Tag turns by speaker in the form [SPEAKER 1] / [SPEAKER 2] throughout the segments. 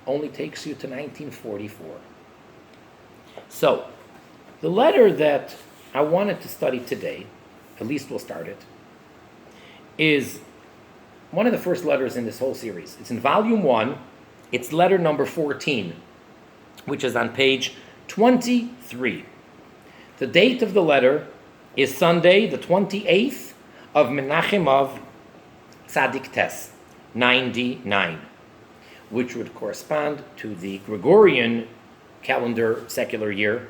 [SPEAKER 1] only takes you to 1944. So, the letter that I wanted to study today, at least we'll start it, is one of the first letters in this whole series. It's in volume 1. It's letter number 14, which is on page 23. The date of the letter is Sunday, the 28th of Menachem of Tzadik Tes, 99, which would correspond to the Gregorian calendar secular year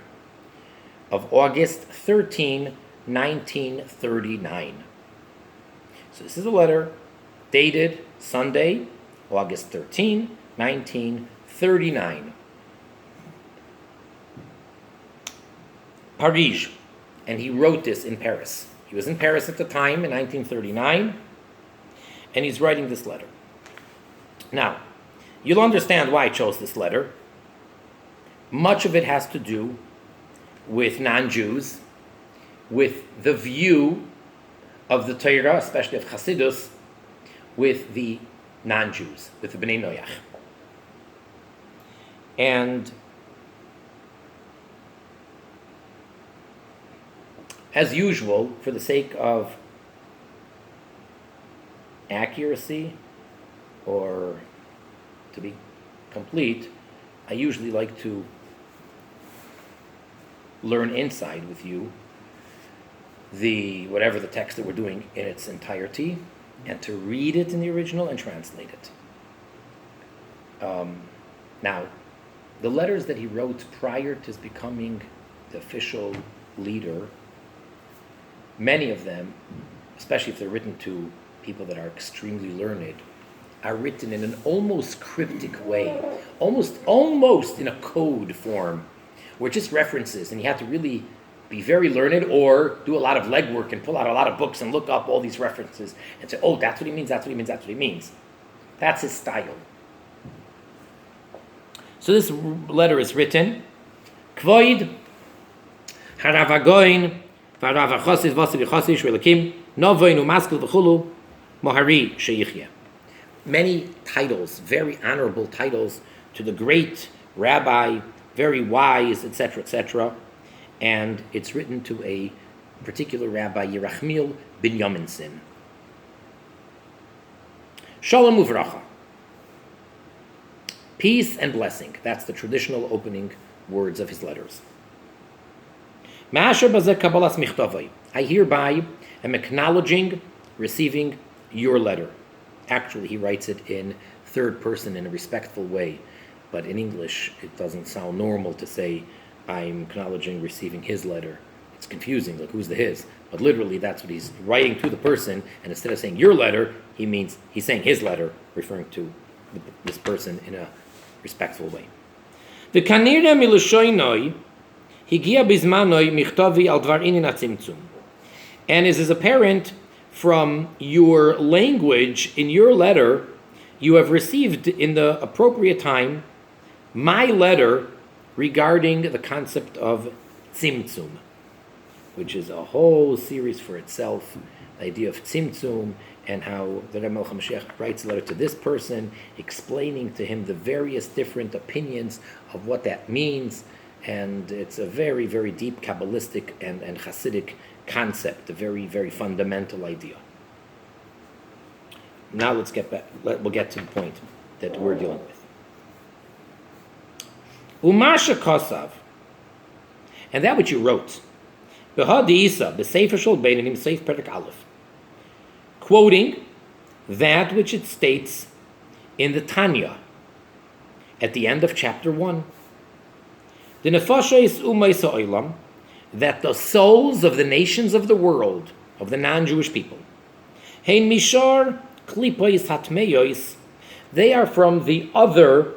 [SPEAKER 1] of August 13, 1939. So this is a letter dated Sunday, August 13, 1939. Paris, and he wrote this in Paris. He was in Paris at the time in 1939, and he's writing this letter. Now, you'll understand why I chose this letter. Much of it has to do with non-Jews, with the view of the Torah, especially of Hasidus, with the non-Jews, with the Bnei Noach. And as usual, for the sake of accuracy, or to be complete, I usually like to learn inside with you whatever the text that we're doing in its entirety, and to read it in the original and translate it. Now, the letters that he wrote prior to his becoming the official leader, many of them, especially if they're written to people that are extremely learned, are written in an almost cryptic way, almost in a code form, where just references, and you have to really be very learned or do a lot of legwork and pull out a lot of books and look up all these references and say, oh, that's what he means, that's what he means, that's what he means. That's his style. So this letter is written, Kvoid Haravagoin Varavachosis Vosivchosis Relakim Novoin Umaskel Vchulu Mohari Sheichya. Many titles, very honorable titles to the great rabbi, very wise, etc., etc., and it's written to a particular rabbi, Yerachmiel Binyaminson. Shalom uvracha. Peace and blessing. That's the traditional opening words of his letters. Ma'asher bazeh kabbalas michtavai. I hereby am acknowledging, receiving your letter. Actually, he writes it in third person in a respectful way, but in English, it doesn't sound normal to say, I'm acknowledging receiving his letter. It's confusing, like who's the his? But literally, that's what he's writing to the person, and instead of saying your letter, he's saying his letter, referring to this person in a respectful way. V'kanireh milushoinoi higia bizmanoi michtavi al dvar inin atzimtzum. And as is apparent from your language in your letter, you have received in the appropriate time my letter regarding the concept of tzimtzum, which is a whole series for itself, the idea of tzimtzum, and how the Rebbe Melech HaMashiach writes a letter to this person, explaining to him the various different opinions of what that means, and it's a very, very deep Kabbalistic and Hasidic concept, a very, very fundamental idea. Now let's get back, we'll get to the point that we're dealing with. Umasha Kosav, and that which you wrote, quoting that which it states in the Tanya at the end of chapter 1. That the souls of the nations of the world, of the non-Jewish people, they are from the other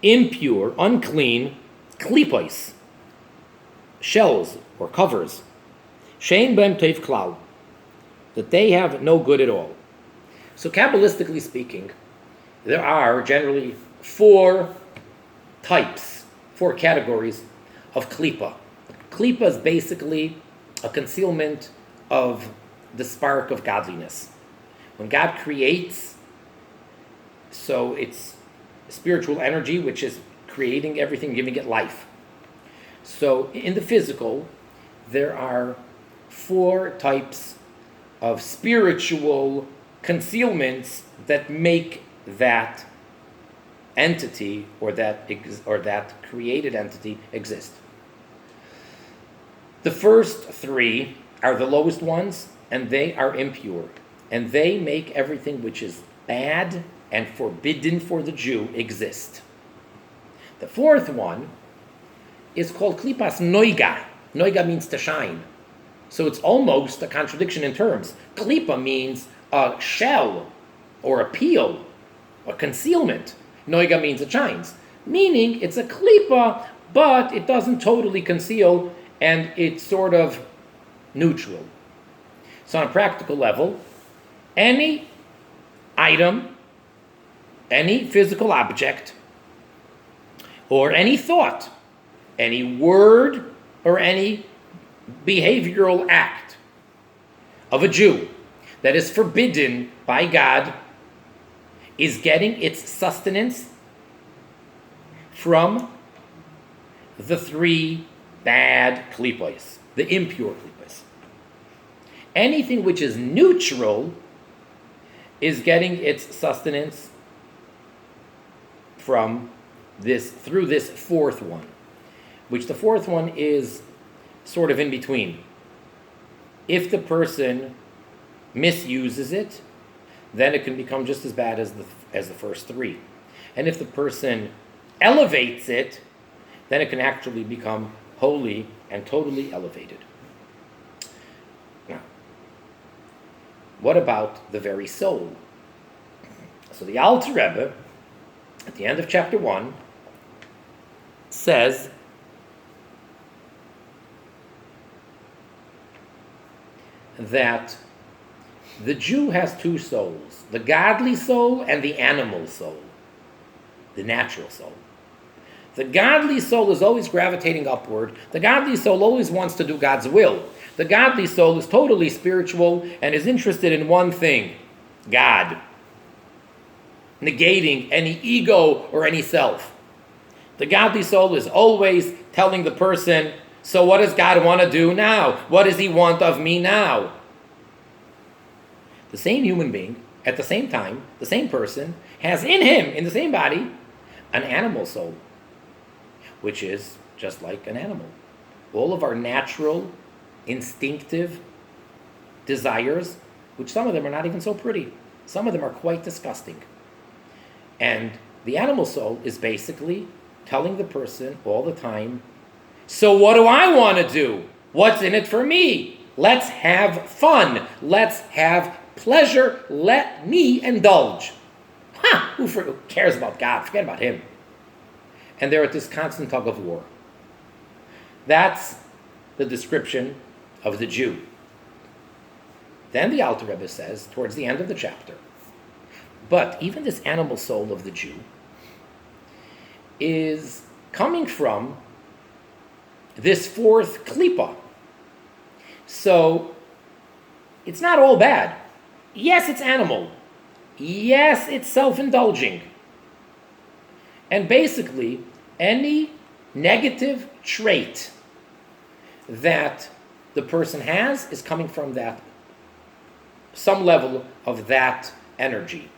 [SPEAKER 1] impure, unclean klipos, shells or covers, shein b'hem teiv klal, that they have no good at all. So Kabbalistically speaking, there are generally 4 types, 4 categories of klipa. Klipa is basically a concealment of the spark of godliness. When God creates, so it's spiritual energy, which is creating everything, giving it life. So in the physical, there are 4 types of spiritual concealments that make that entity or that created entity exist. The first 3 are the lowest ones, and they are impure. And they make everything which is bad and forbidden for the Jew exist. The 4th one is called klipas noiga. Noiga means to shine. So it's almost a contradiction in terms. Klipa means a shell or a peel, a concealment. Noiga means it shines. Meaning it's a klipa, but it doesn't totally conceal, and it's sort of neutral. So on a practical level, any item, any physical object, or any thought, any word, or any behavioral act of a Jew that is forbidden by God is getting its sustenance from the 3 bad klipos, the impure klipos. Anything which is neutral is getting its sustenance through this 4th one, which the 4th one is sort of in between. If the person misuses it, then it can become just as bad as the first 3. And if the person elevates it, then it can actually become holy and totally elevated. Now, what about the very soul? So the Alter Rebbe, at the end of chapter 1, says that the Jew has 2 souls, the godly soul and the animal soul, the natural soul. The godly soul is always gravitating upward. The godly soul always wants to do God's will. The godly soul is totally spiritual and is interested in one thing, God, negating any ego or any self. The godly soul is always telling the person, so what does God want to do now? What does he want of me now? The same human being, at the same time, the same person, has in him, in the same body, an animal soul, which is just like an animal. All of our natural, instinctive desires, which some of them are not even so pretty, some of them are quite disgusting. And the animal soul is basically telling the person all the time, so what do I want to do? What's in it for me? Let's have fun. Let's have pleasure. Let me indulge. Who cares about God? Forget about him. And they're at this constant tug of war. That's the description of the Jew. Then the Alter Rebbe says, towards the end of the chapter, but even this animal soul of the Jew is coming from this 4th klipa. So it's not all bad. Yes, it's animal. Yes, it's self-indulging. And basically, any negative trait that the person has is coming from that, some level of that energy.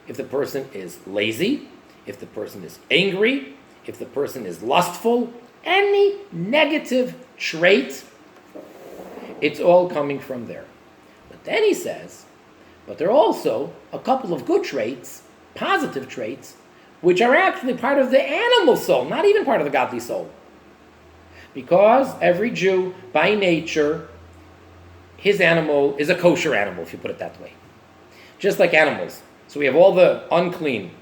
[SPEAKER 1] If the person is lazy, if the person is angry, if the person is lustful, any negative trait, it's all coming from there. But then he says, but there are also a couple of good traits, positive traits, which are actually part of the animal soul, not even part of the godly soul. Because every Jew, by nature, his animal is a kosher animal, if you put it that way. Just like animals. So we have all the unclean,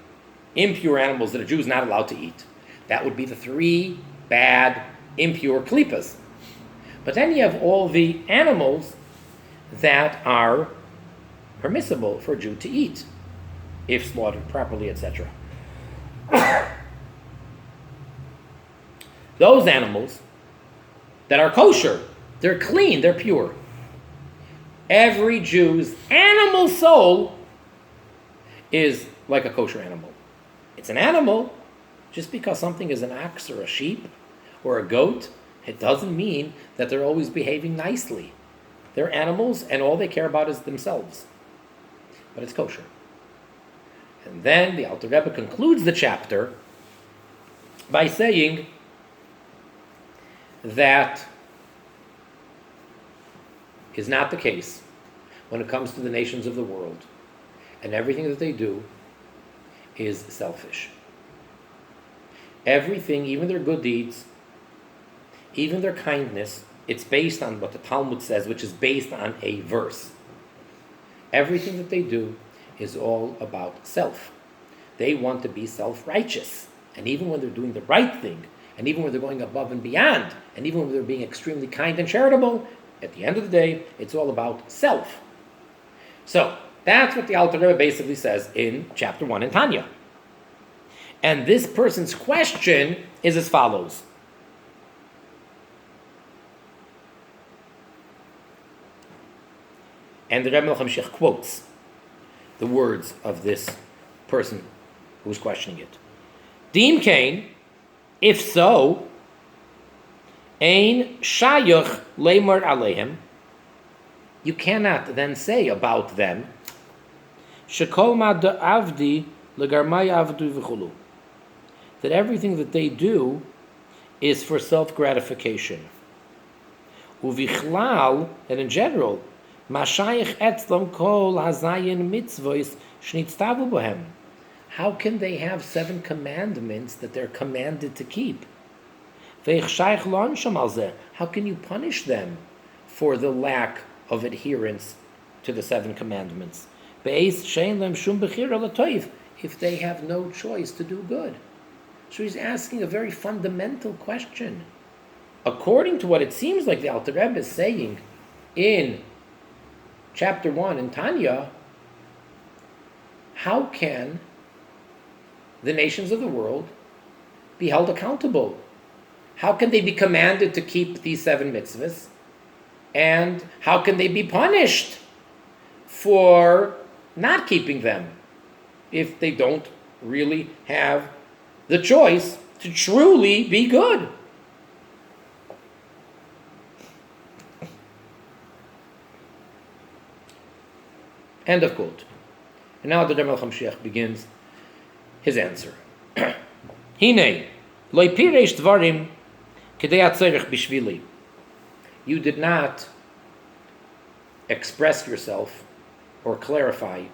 [SPEAKER 1] impure animals that a Jew is not allowed to eat. That would be the 3 bad, impure klipas. But then you have all the animals that are permissible for a Jew to eat, if slaughtered properly, etc. Those animals that are kosher, they're clean, they're pure. Every Jew's animal soul is like a kosher animal. It's an animal. Just because something is an ox or a sheep or a goat, it doesn't mean that they're always behaving nicely. They're animals, and all they care about is themselves. But it's kosher. And then the Alter Rebbe concludes the chapter by saying that is not the case when it comes to the nations of the world, and everything that they do is selfish. Everything, even their good deeds, even their kindness, it's based on what the Talmud says, which is based on a verse. Everything that they do is all about self. They want to be self-righteous. And even when they're doing the right thing, and even when they're going above and beyond, and even when they're being extremely kind and charitable, at the end of the day, it's all about self. So, that's what the Alter Rebbe basically says in chapter 1 in Tanya. And this person's question is as follows. And the Rebbe Melcham Shech quotes the words of this person who's questioning it. Dim Kain, if so, Ein Shayach Leimar Alehem, you cannot then say about them, Shekol Ma Avdi Legarmai Avdu V'chulu, that everything that they do is for self-gratification. Uvichlal, and in general, Mashayich etzlam kol hazayin mitzvos shnitztavu bohem. How can they have 7 commandments that they're commanded to keep? How can you punish them for the lack of adherence to the 7 commandments? If they have no choice to do good. So he's asking a very fundamental question. According to what it seems like the Alter Rebbe is saying in chapter 1 in Tanya, how can the nations of the world be held accountable? How can they be commanded to keep these 7 mitzvahs? And how can they be punished for not keeping them if they don't really have the choice to truly be good? End of quote. And now the Rebbe Melcham Shech begins his answer. Hine, loy piresh dvarim kedei atzerich bishvili. You did not express yourself or clarify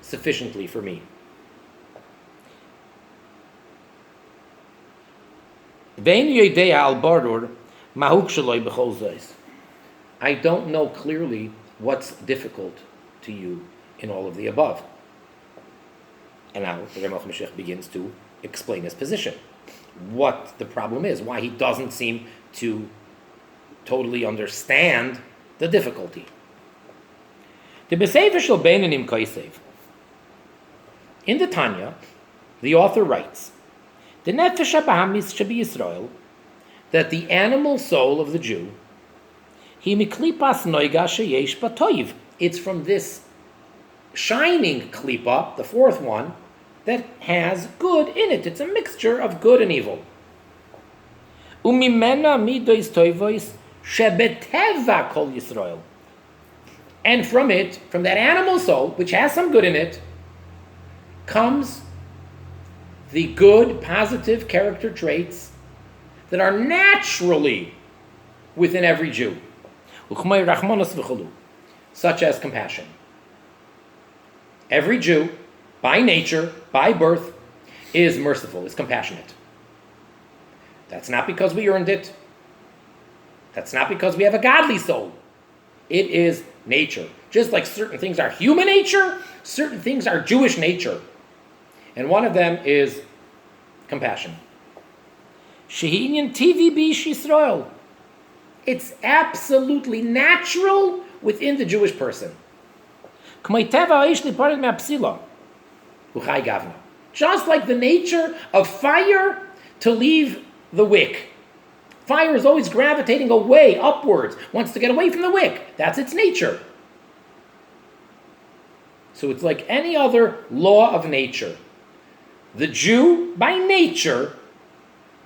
[SPEAKER 1] sufficiently for me. I don't know clearly what's difficult to you in all of the above. And now the Rebbe Melcham Shech begins to explain his position. What the problem is, why he doesn't seem to totally understand the difficulty. In the Tanya, the author writes, that the animal soul of the Jew, it's from this shining klipa, the 4th one, that has good in it. It's a mixture of good and evil. And from it, from that animal soul, which has some good in it, comes the good, positive character traits that are naturally within every Jew, such as compassion. Every Jew, by nature, by birth, is merciful, is compassionate. That's not because we earned it. That's not because we have a godly soul. It is nature. Just like certain things are human nature, certain things are Jewish nature. And one of them is compassion. It's absolutely natural within the Jewish person. Just like the nature of fire to leave the wick. Fire is always gravitating away, upwards, wants to get away from the wick. That's its nature. So it's like any other law of nature. The Jew, by nature,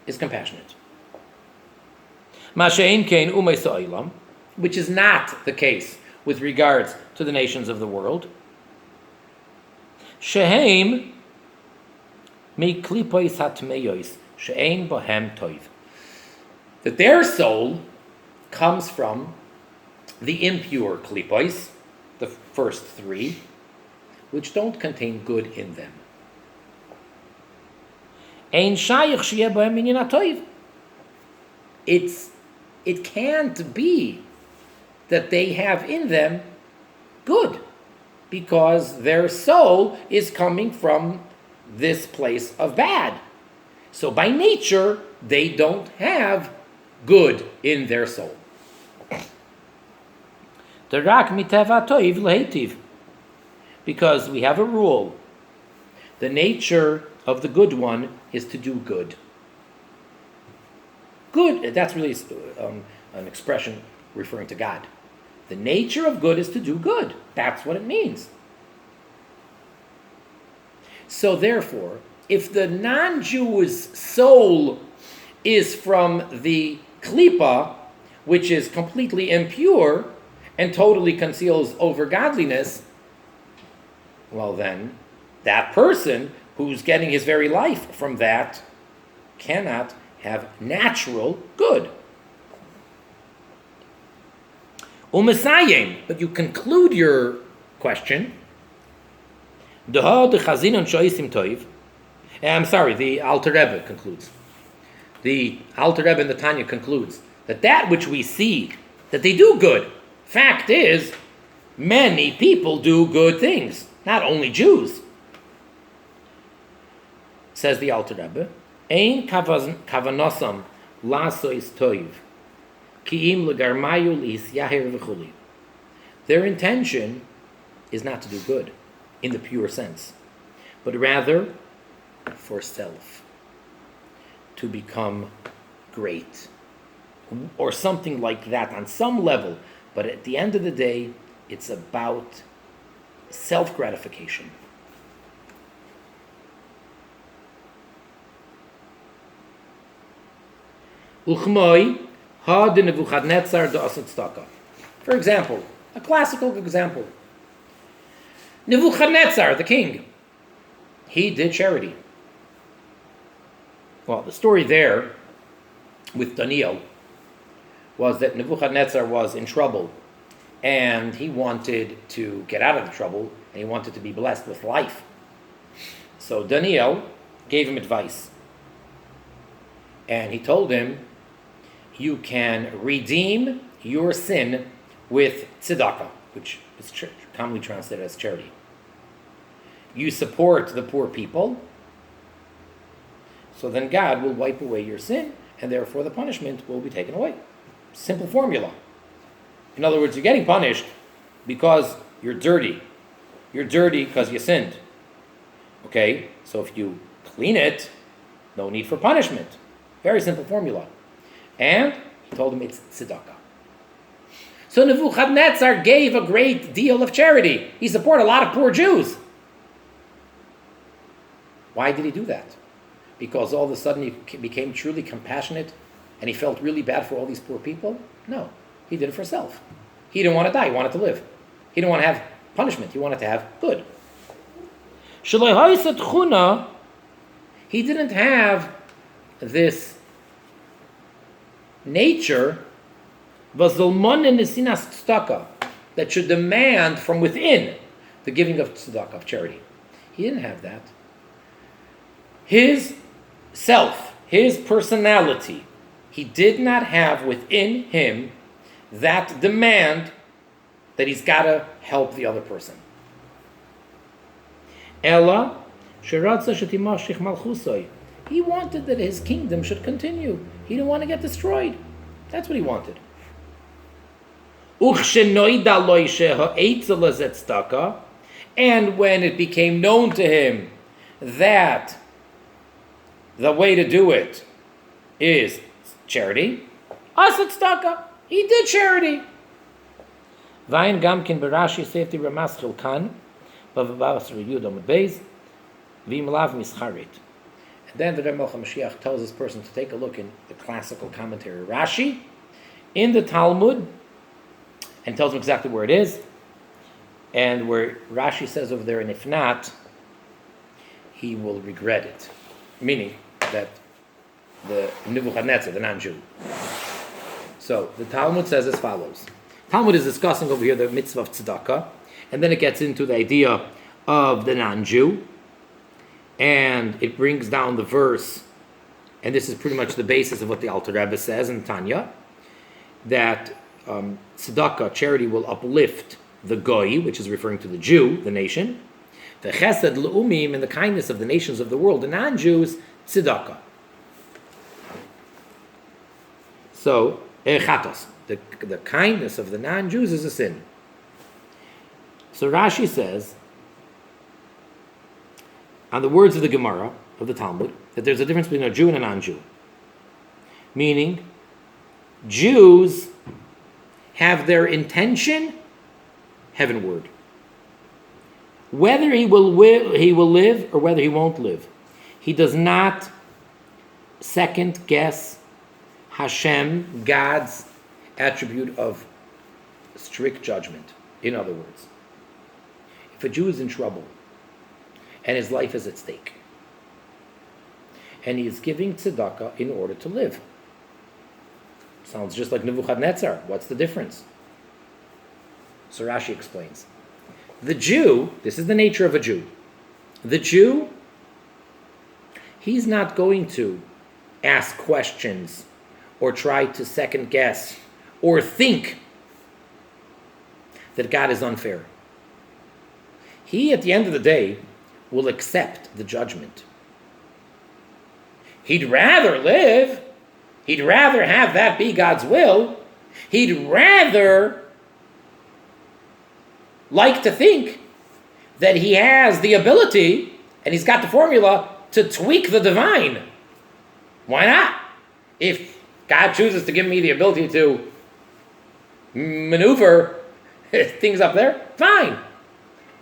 [SPEAKER 1] is compassionate. Masha'in kein umay sa'ilam, which is not the case with regards to the nations of the world. Sheheim mi klipois hatmeyois she'ein bohem toiv. That their soul comes from the impure klipois, the first three, which don't contain good in them. Ein shayich sheyeh bohem minyan hatoiv. It can't be that they have in them good, because their soul is coming from this place of bad. So by nature, they don't have good in their soul. Because we have a rule. The nature of the good one is to do good. Good, that's really an expression referring to God. The nature of good is to do good. That's what it means. So therefore, if the non-Jew's soul is from the klipa, which is completely impure and totally conceals over godliness, well then, that person who's getting his very life from that cannot have natural good. U'mesayim, but you conclude your question. The Alter Rebbe concludes. The Alter Rebbe in the Tanya concludes that which we see, that they do good. Fact is, many people do good things, not only Jews. Says the Alter Rebbe, Ein kavanosam lasois toiv, ki'im legarmayu li'isyaher v'chuli. Their intention is not to do good, in the pure sense, but rather for self, to become great, or something like that on some level. But at the end of the day, it's about self-gratification. For example, a classical example. Nebuchadnezzar, the king, he did charity. Well, the story there with Daniel was that Nebuchadnezzar was in trouble, and he wanted to get out of the trouble, and he wanted to be blessed with life. So Daniel gave him advice, and he told him, you can redeem your sin with tzedakah, which is commonly translated as charity. You support the poor people, so then God will wipe away your sin, and therefore the punishment will be taken away. Simple formula. In other words, you're getting punished because you're dirty. You're dirty because you sinned. Okay? So if you clean it, no need for punishment. Very simple formula. And he told him it's tzedakah. So Nebuchadnezzar gave a great deal of charity. He supported a lot of poor Jews. Why did he do that? Because all of a sudden he became truly compassionate and he felt really bad for all these poor people? No. He did it for himself. He didn't want to die. He wanted to live. He didn't want to have punishment. He wanted to have good. He didn't have this nature that should demand from within the giving of tzedakah, of charity. He didn't have that. His self, his personality, he did not have within him that demand that he's got to help the other person. Ella, he wanted that his kingdom should continue. He didn't want to get destroyed. That's what he wanted. And when it became known to him that the way to do it is charity, he did charity. Vayin gamkin berashi safety ramaschil kan, bavavasri yudom beis. V'imalav mischarit. And then the Rebbe Mashiach tells this person to take a look in the classical commentary Rashi in the Talmud and tells him exactly where it is. And where Rashi says over there, and if not, he will regret it. Meaning that the Nebuchadnezzar, the non-Jew. So the Talmud says as follows. Talmud is discussing over here the mitzvah of tzedakah, and then it gets into the idea of the non-Jew, and it brings down the verse, and this is pretty much the basis of what the Alter Rebbe says in Tanya, that tzedakah, charity, will uplift the goy, which is referring to the Jew, the nation, the chesed le'umim, and the kindness of the nations of the world, the non-Jews, tzedakah. So, chatos, the kindness of the non-Jews is a sin. So Rashi says, on the words of the Gemara, of the Talmud, that there's a difference between a Jew and a non-Jew. Meaning, Jews have their intention heavenward. Whether he will live or whether he won't live. He does not second guess Hashem, God's attribute of strict judgment. In other words, if a Jew is in trouble and his life is at stake, and he is giving tzedakah in order to live. Sounds just like Nebuchadnezzar. What's the difference? So Rashi explains. The Jew, this is the nature of a Jew. The Jew, he's not going to ask questions or try to second guess or think that God is unfair. He, at the end of the day, will accept the judgment. He'd rather live. He'd rather have that be God's will. He'd rather like to think that he has the ability and he's got the formula to tweak the divine. Why not? If God chooses to give me the ability to maneuver things up there, fine.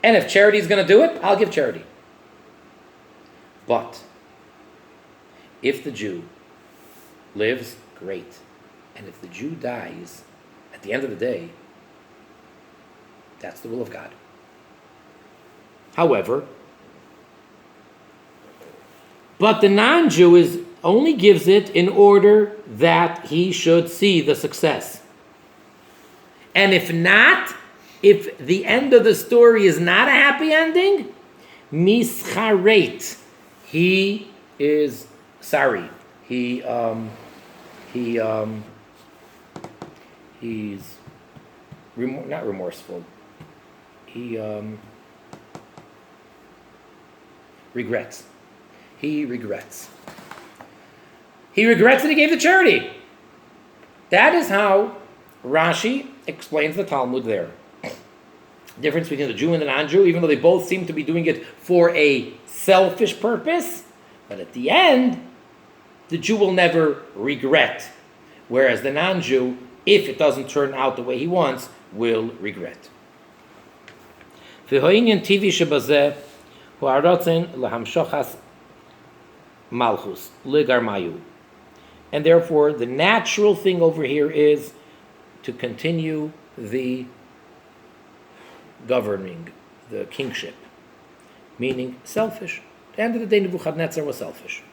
[SPEAKER 1] And if charity is going to do it, I'll give charity. But if the Jew lives, great. And if the Jew dies, at the end of the day, that's the will of God. However, but the non-Jew only gives it in order that he should see the success. And if not, if the end of the story is not a happy ending, mischaret, he is sorry. He's not remorseful. He regrets. He regrets. He regrets that he gave the charity. That is how Rashi explains the Talmud there. Difference between the Jew and the non-Jew, even though they both seem to be doing it for a selfish purpose, but at the end, the Jew will never regret, whereas the non-Jew, if it doesn't turn out the way he wants, will regret. And therefore, the natural thing over here is to continue the governing, the kingship, meaning selfish. At the end of the day, Nebuchadnezzar was selfish.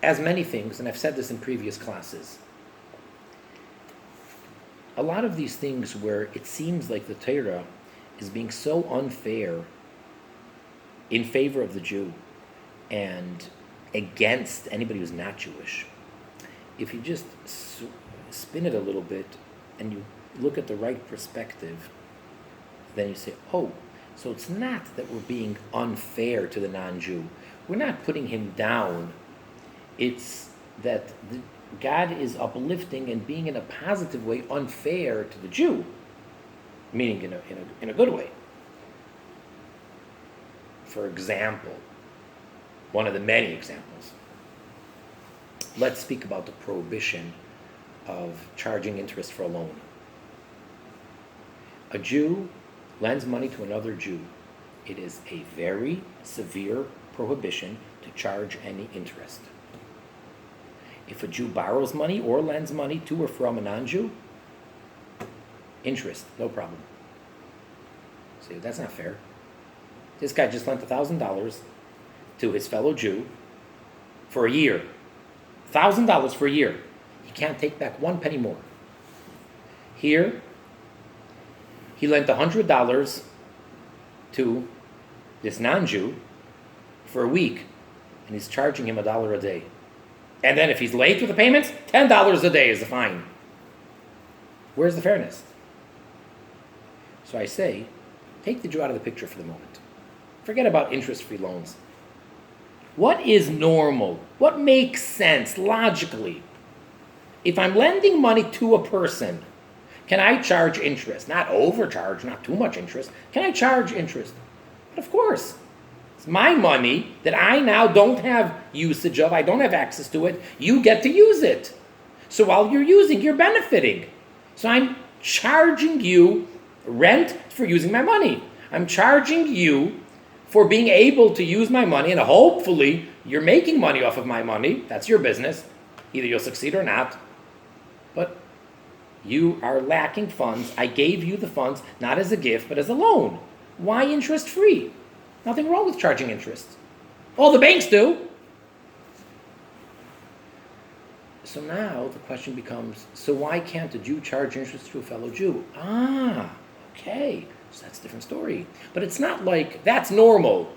[SPEAKER 1] As many things, and I've said this in previous classes, a lot of these things where it seems like the Torah is being so unfair in favor of the Jew and against anybody who's not Jewish, if you just spin it a little bit and you look at the right perspective, then you say, oh, so it's not that we're being unfair to the non-Jew. We're not putting him down. It's that God is uplifting and being in a positive way unfair to the Jew, meaning in a good way. For example, one of the many examples, let's speak about the prohibition of charging interest for a loan. A Jew lends money to another Jew. It is a very severe prohibition to charge any interest. If a Jew borrows money or lends money to or from a non-Jew, interest, no problem. See, that's not fair. This guy just lent $1,000 to his fellow Jew for a year. $1,000 for a year. He can't take back one penny more. Here, he lent $100 to this non-Jew for a week, and he's charging him $1 a day. And then if he's late with the payments, $10 a day is the fine. Where's the fairness? So I say, take the Jew out of the picture for the moment. Forget about interest-free loans. What is normal? What makes sense logically? If I'm lending money to a person, can I charge interest? Not overcharge, not too much interest. Can I charge interest? But of course. It's my money that I now don't have usage of. I don't have access to it. You get to use it. So while you're using, you're benefiting. So I'm charging you rent for using my money. I'm charging you for being able to use my money, and hopefully you're making money off of my money. That's your business. Either you'll succeed or not. But you are lacking funds. I gave you the funds, not as a gift, but as a loan. Why interest-free? Nothing wrong with charging interest. All the banks do. So now the question becomes, so why can't a Jew charge interest to a fellow Jew? Okay. So that's a different story. But it's not like that's normal.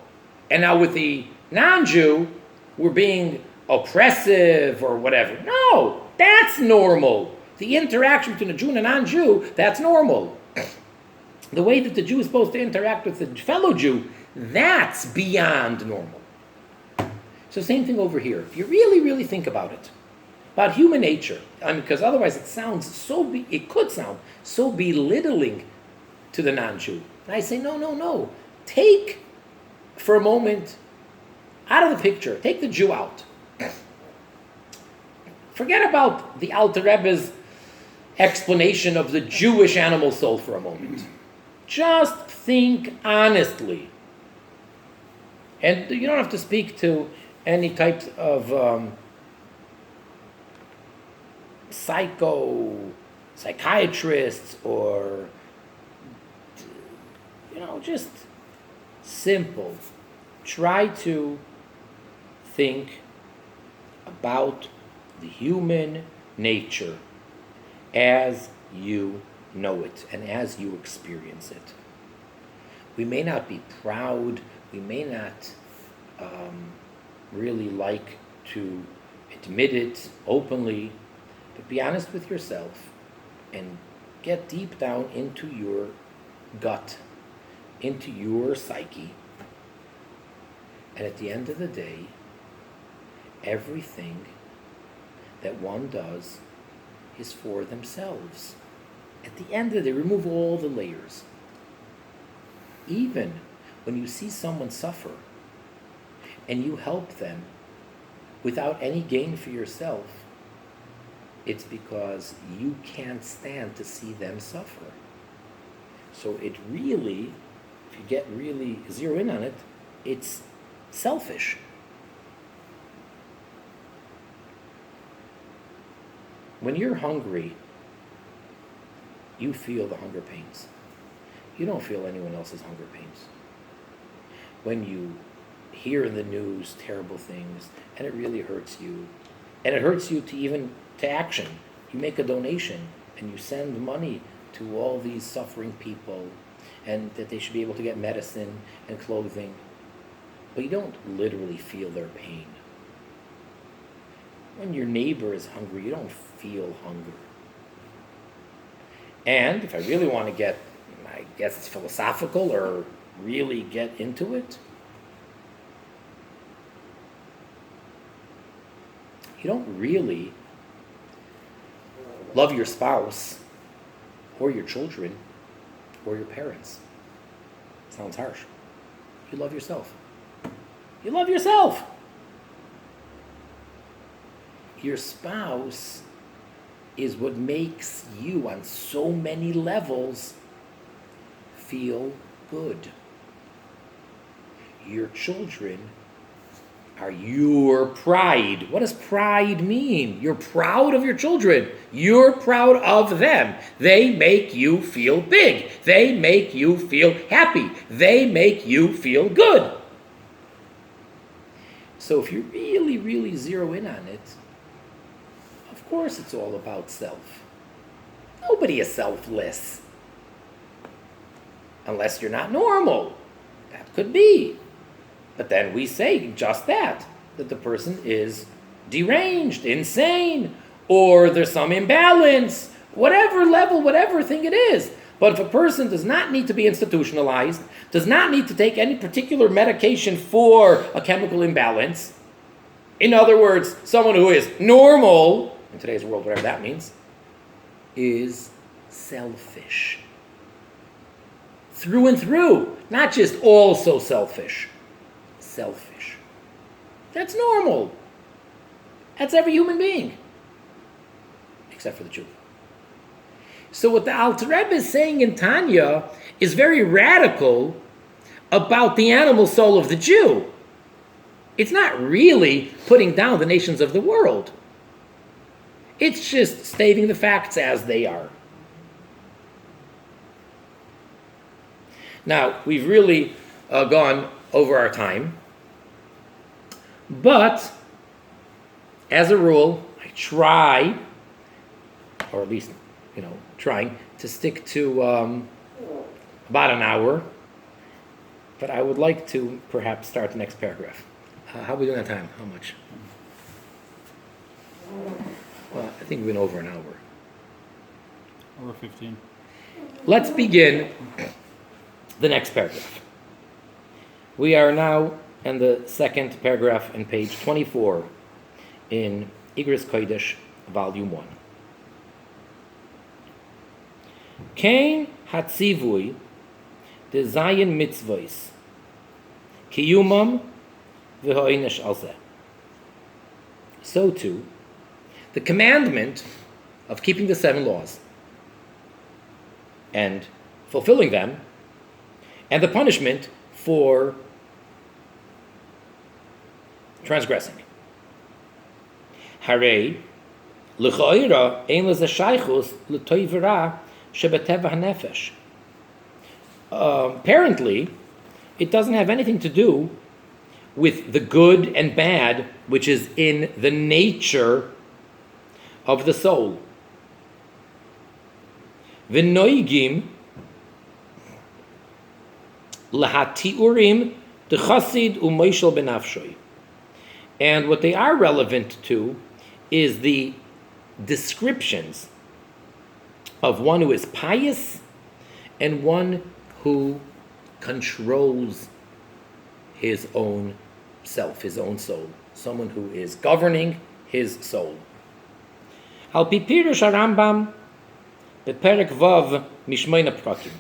[SPEAKER 1] And now with the non-Jew, we're being oppressive or whatever. No, that's normal. The interaction between a Jew and a non-Jew, that's normal. The way that the Jew is supposed to interact with the fellow Jew, that's beyond normal. So same thing over here. If you really, really think about it, about human nature, because otherwise it could sound so belittling to the non-Jew. And I say, no. Take, for a moment, out of the picture, take the Jew out. Forget about the Alter Rebbe's explanation of the Jewish animal soul for a moment. Just think honestly. And you don't have to speak to any types of psychiatrists or, just simple. Try to think about the human nature as you know it and as you experience it. We may not be proud, we may not really like to admit it openly, but be honest with yourself and get deep down into your gut, into your psyche. And at the end of the day, everything that one does is for themselves. At the end of the day, remove all the layers. Even when you see someone suffer and you help them without any gain for yourself, it's because you can't stand to see them suffer. So it really, if you get really zero in on it, it's selfish. When you're hungry, you feel the hunger pains. You don't feel anyone else's hunger pains. When you hear in the news terrible things, and it really hurts you, and it hurts you to action. You make a donation, and you send money to all these suffering people, and that they should be able to get medicine and clothing, but you don't literally feel their pain. When your neighbor is hungry, you don't feel hunger. And if I really want to get, I guess it's philosophical or really get into it, you don't really love your spouse or your children or your parents. Sounds harsh. You love yourself. You love yourself. Your spouse is what makes you, on so many levels, feel good. Your children are your pride. What does pride mean? You're proud of your children. You're proud of them. They make you feel big. They make you feel happy. They make you feel good. So if you really, really zero in on it, of course it's all about self. Nobody is selfless. Unless you're not normal. That could be. But then we say just that the person is deranged, insane, or there's some imbalance, whatever level, whatever thing it is. But if a person does not need to be institutionalized, does not need to take any particular medication for a chemical imbalance, in other words, someone who is normal, in today's world, whatever that means, is selfish. Through and through, not just also selfish. Selfish. That's normal. That's every human being. Except for the Jew. So what the Alter Rebbe is saying in Tanya is very radical about the animal soul of the Jew. It's not really putting down the nations of the world. It's just stating the facts as they are. Now, we've really gone over our time. But, as a rule, I try, or at least, trying to stick to about an hour. But I would like to perhaps start the next paragraph. How are we doing on time? How much? Well, I think we've been over an hour.
[SPEAKER 2] Over 15.
[SPEAKER 1] Let's begin the next paragraph. We are now in the second paragraph on page 24 in Igros Kodesh, volume 1. Kein hatzivui de zayin mitzvos kiyumam v'hoinish alzeh. So too, the commandment of keeping the 7 laws and fulfilling them, and the punishment for transgressing. Harei l'choira ein leze shaychus l'toivera shebeteva hanefesh. Apparently, it doesn't have anything to do with the good and bad which is in the nature of the soul. V'noigim lahatiurim dechasid u'moishel benafshoy. And what they are relevant to is the descriptions of one who is pious and one who controls his own self, his own soul. Someone who is governing his soul. Al pi pirush Rambam beperek vav mishmeina prakim.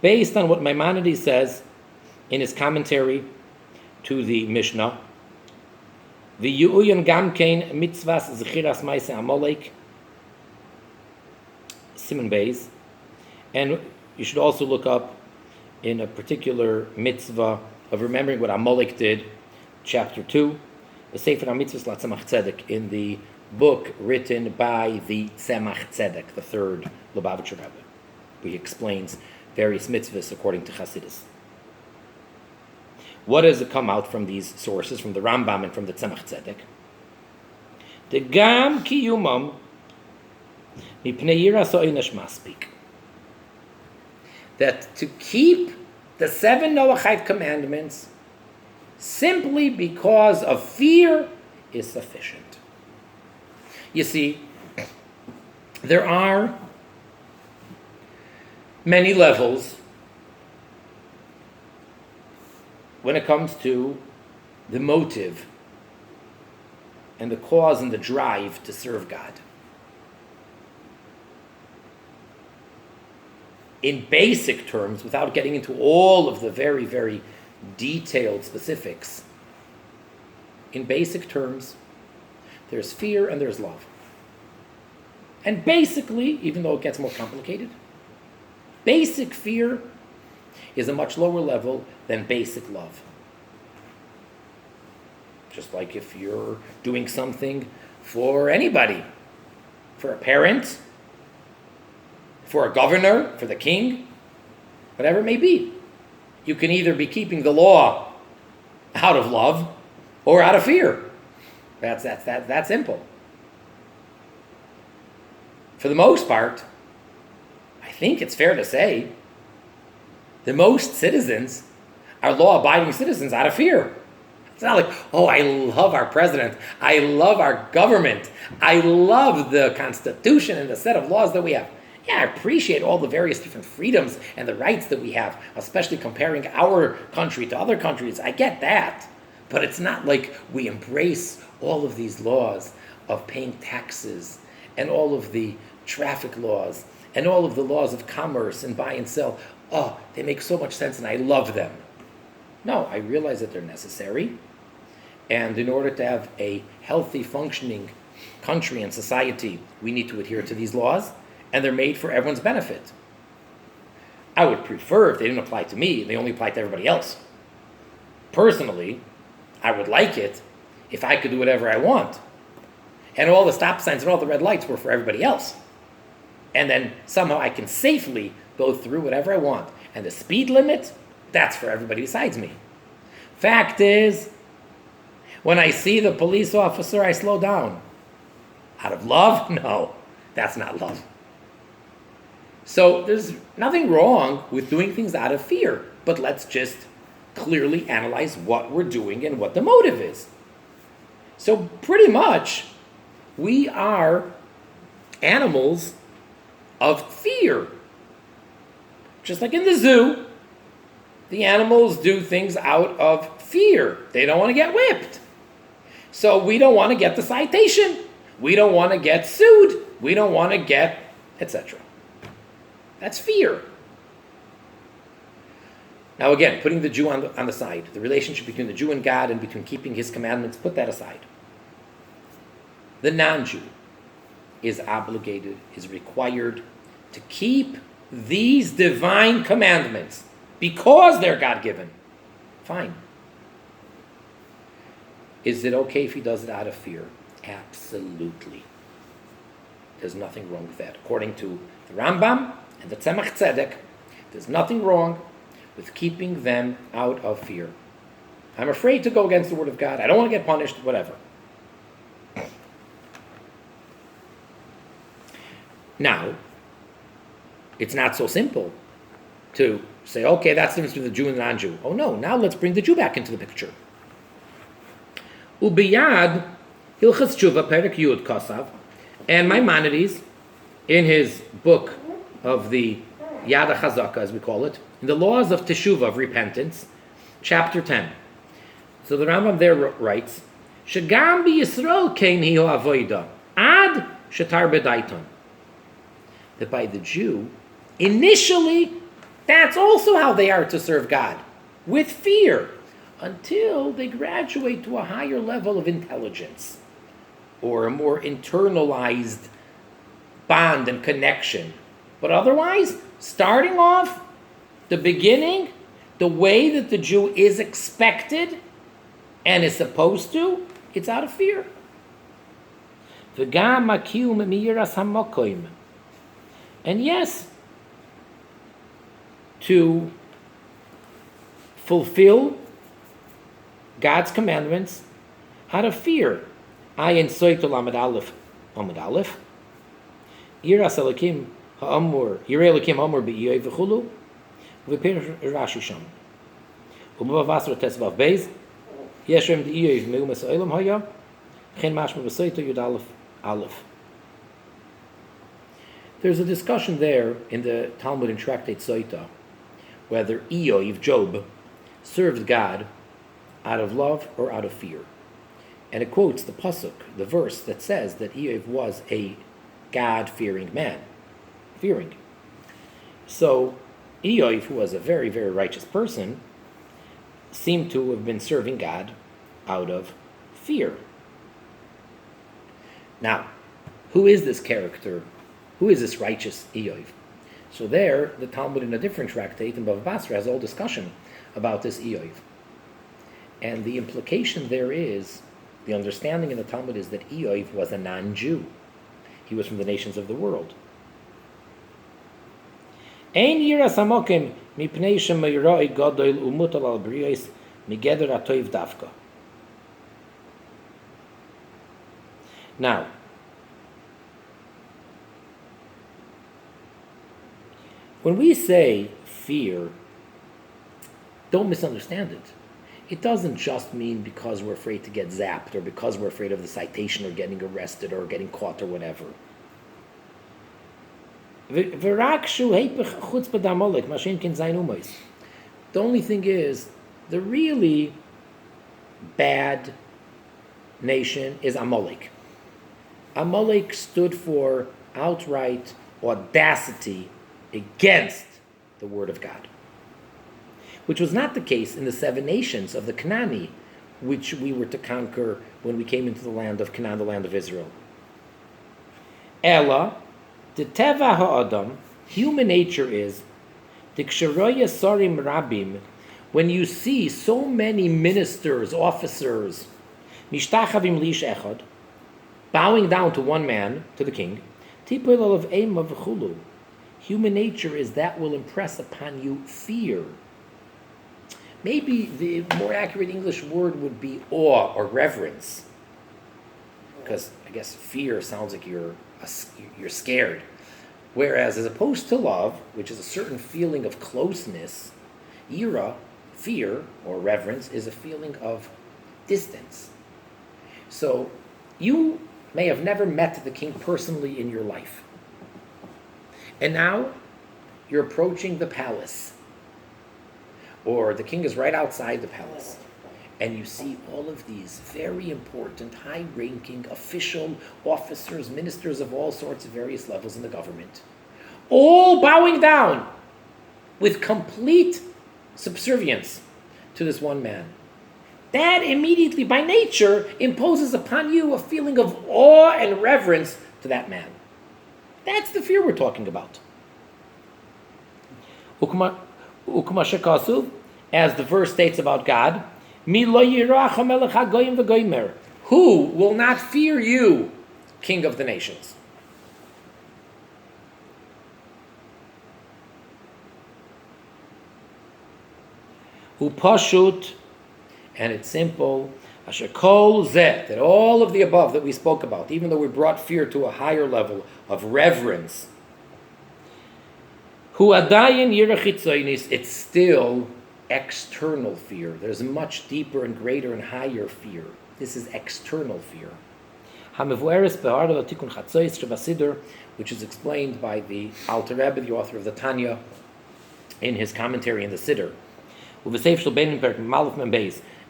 [SPEAKER 1] Based on what Maimonides says in his commentary to the Mishnah, the Yu'uyan Gamkein Mitzvahs Zechiras Maise Amalek, Simon Beis, and you should also look up in a particular mitzvah of remembering what Amalek did, chapter 2, the Sefer HaMitzvahs LaTzemach Tzedek, in the book written by the Tzemach Tzedek, the third Lubavitcher Rebbe. He explains various mitzvahs according to Chassidus. What does it come out from these sources, from the Rambam and from the Tzemach Tzedek? The Gam Kiyumam Mipnei Yiras Ha'onesh Maspik. That to keep the 7 Noachite commandments simply because of fear is sufficient. You see, there are many levels when it comes to the motive and the cause and the drive to serve God. In basic terms, without getting into all of the very, very detailed specifics, in basic terms, there's fear and there's love. And basically, even though it gets more complicated, basic fear is a much lower level than basic love. Just like if you're doing something for anybody, for a parent, for a governor, for the king, whatever it may be. You can either be keeping the law out of love or out of fear. That's simple. For the most part, I think it's fair to say that most citizens are law-abiding citizens out of fear. It's not like, oh, I love our president. I love our government. I love the Constitution and the set of laws that we have. Yeah, I appreciate all the various different freedoms and the rights that we have, especially comparing our country to other countries. I get that. But it's not like we embrace all of these laws of paying taxes and all of the traffic laws and all of the laws of commerce and buy and sell. Oh, they make so much sense and I love them. No, I realize that they're necessary. And in order to have a healthy, functioning country and society, we need to adhere to these laws, and they're made for everyone's benefit. I would prefer if they didn't apply to me, they only apply to everybody else. Personally, I would like it if I could do whatever I want, and all the stop signs and all the red lights were for everybody else. And then somehow I can safely go through whatever I want. And the speed limit, that's for everybody besides me. Fact is, when I see the police officer, I slow down. Out of love? No, that's not love. So there's nothing wrong with doing things out of fear, but let's just clearly analyze what we're doing and what the motive is. So pretty much, we are animals of fear. Just like in the zoo, the animals do things out of fear. They don't want to get whipped. So we don't want to get the citation. We don't want to get sued. We don't want to get, etc. That's fear. Now again, putting the Jew on the side, the relationship between the Jew and God and between keeping his commandments, put that aside. The non-Jew is obligated, is required to keep these divine commandments because they're God-given. Fine. Is it okay if he does it out of fear? Absolutely. There's nothing wrong with that. According to the Rambam and the Tzemach Tzedek, there's nothing wrong with keeping them out of fear. I'm afraid to go against the word of God. I don't want to get punished, whatever. Now, it's not so simple to say, okay, that's the difference between the Jew and the non-Jew. Oh no, now let's bring the Jew back into the picture. Ubiyad Hilchas Tshuva Perek Yud Kosav, and Maimonides, in his book of the Yad HaChazaka, as we call it, in the laws of Teshuvah, of repentance, chapter 10. So the Rambam there writes, Shagam bi Yisrael kein hiu avoida, ad shetar bedaiton. That by the Jew, initially, that's also how they are to serve God, with fear, until they graduate to a higher level of intelligence, or a more internalized bond and connection. But otherwise, starting off, the beginning, the way that the Jew is expected and is supposed to, it's out of fear. And yes, to fulfill God's commandments out of fear. Ayin soitul amid aleph, amid aleph. Yiras Elokim ha'amur, Yirei Elokim ha'amur be'iyoi v'chulu, v'pir Rashi sham. U'b'vavasra tesvav beis, yeshem de'iyoi v'meumas ha'olam haya, chen mashma b'soitul yud aleph, aleph. There's a discussion there in the Talmud and Tractate Soita whether Eoy, Job, served God out of love or out of fear. And it quotes the pasuk, the verse that says that Eoy was a God-fearing man. Fearing. So Eoy, who was a very, very righteous person, seemed to have been serving God out of fear. Now, Who is this character? Who is this righteous Eoiv? So there, the Talmud in a different tractate in Bava Basra has a whole discussion about this Eoiv. And the implication there is, the understanding in the Talmud is that Eoiv was a non-Jew. He was from the nations of the world. Ein yiras hamokim mipnei shemeiroi gadol umutal al briyos migeder atoiv dafka. Now, when we say fear, don't misunderstand it. It doesn't just mean because we're afraid to get zapped or because we're afraid of the citation or getting arrested or getting caught or whatever. The only thing is, the really bad nation is Amalek. Amalek stood for outright audacity against the word of God, which was not the case in the 7 nations of the Canaani, which we were to conquer when we came into the land of Canaan, the land of Israel. Ella, the teva ha'adam, human nature is, the ksheroya sarim rabim, when you see so many ministers, officers, mishtachavim lish echad, bowing down to one man, to the king, tipul olav ema v'chulu. Human nature is that will impress upon you fear. Maybe the more accurate English word would be awe or reverence, because I guess fear sounds like you're scared. Whereas as opposed to love, which is a certain feeling of closeness, ira, fear or reverence, is a feeling of distance. So you may have never met the king personally in your life. And now you're approaching the palace, or the king is right outside the palace, and you see all of these very important, high-ranking official officers, ministers of all sorts of various levels in the government, all bowing down with complete subservience to this one man. That immediately, by nature, imposes upon you a feeling of awe and reverence to that man. That's the fear we're talking about. As the verse states about God, who will not fear you, King of the nations? Upashut, and it's simple, Asher kol zeh, that all of the above that we spoke about, even though we brought fear to a higher level of reverence, hu adayin yirachitzoinis, it's still external fear. There's a much deeper and greater and higher fear. This is external fear. Which is explained by the Alter Rebbe, the author of the Tanya, in his commentary in the Siddur.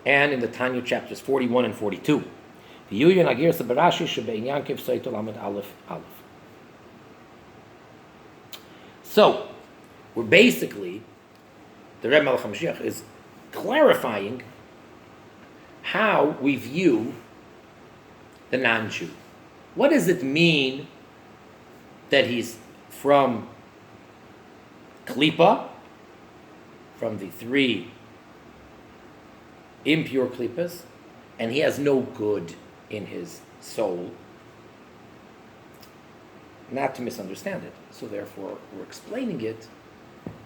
[SPEAKER 1] And in the Tanya chapters 41 and 42. So, we're basically, the Rebbe Melech HaMashiach is clarifying how we view the non-Jew. What does it mean that he's from Klipa, from the 3 impure klipas, and he has no good in his soul? Not to misunderstand it. So therefore, we're explaining it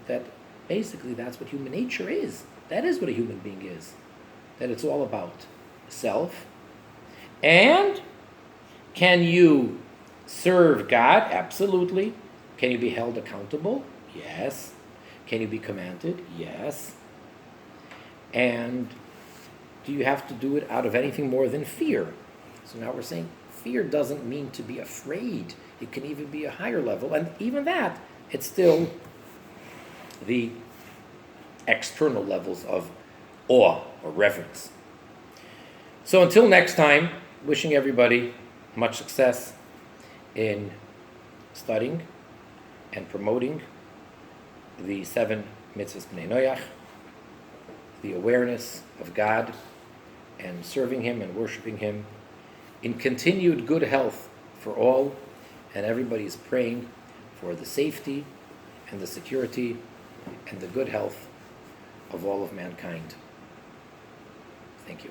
[SPEAKER 1] that basically that's what human nature is. That is what a human being is. That it's all about self. And can you serve God? Absolutely. Can you be held accountable? Yes. Can you be commanded? Yes. And do you have to do it out of anything more than fear? So now we're saying fear doesn't mean to be afraid. It can even be a higher level. And even that, it's still the external levels of awe or reverence. So until next time, wishing everybody much success in studying and promoting the 7 mitzvahs b'nei Noach, the awareness of God and serving Him and worshiping Him, in continued good health for all, and everybody is praying for the safety and the security and the good health of all of mankind. Thank you.